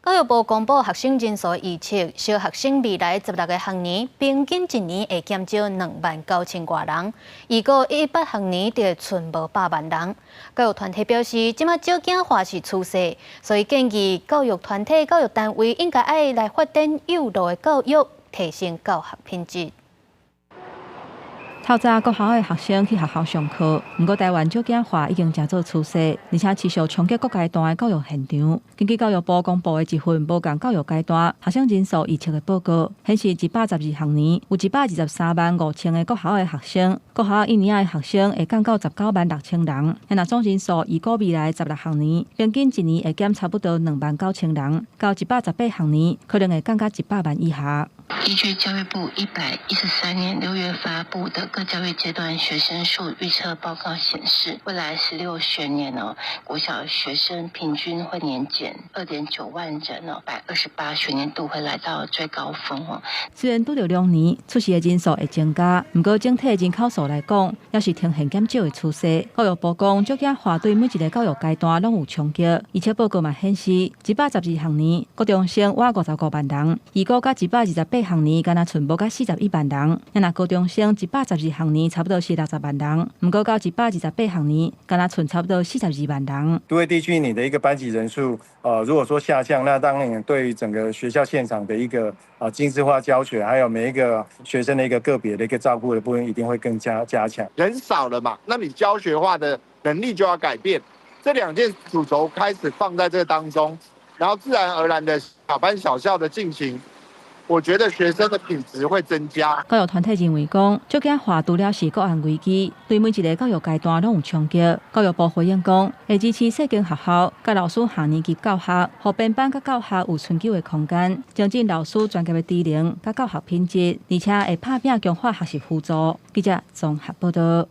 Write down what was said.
教育部公布学生人数预测，小学生未来16个学年平均一年会减少29000多人，预估18学年就会剩无8万人。教育团体表示，即马少子化是趋势，所以建议教育团体、教育单位应该爱来发展幼路的教育，提升教学品质。 透早国校的学生去学校上课，不过台湾少子化已经成做趋势，而且持续冲击各阶段的教育现场。根据教育部公布的一份无共教育阶段学生人数预测的报告，显示112学年有123万5千个国校的学生，国校一年的学生会降到19万6千人。那总人数预估未来16学年平均一年会减差不多2万9千人，到118学年可能会降到100万以下。 依据教育部113年6月发布的各教育阶段学生数预测报告显示，未来16学年国小学生平均会年减2.9万人128学年度会来到最高峰虽然拄着2年出世的人数会增加，不过整体人口数来讲，也是呈现减少的趋势。教育部讲，少子化对每一个教育阶段拢有冲击，而且报告嘛显示，112学年高中生约55万人，预估到128学年，敢若剩无到41万人。若高中生112学年差不多是60万人，不过到128学年，敢若剩差不多42万人。都会地区你的一个班级人数，如果说下降，那当然对于整个学校现场的一个精致化教学，还有每一个学生的一个个别的一个照顾的部分，一定会更加强。人少了嘛，那你教学化的能力就要改变。这2件主轴开始放在这当中，然后自然而然的小班小校的进行。 我觉得学生的品质会增加。教育团体认为讲，少子化除了是国安危机，对每一个教育阶段拢有冲击。教育部回应讲，会支持细间学校、甲老师下年级教学，互编班甲教学有春秋的空间，增进老师专业的技能甲教学品质，而且会拍拼强化学习辅助。记者综合报道。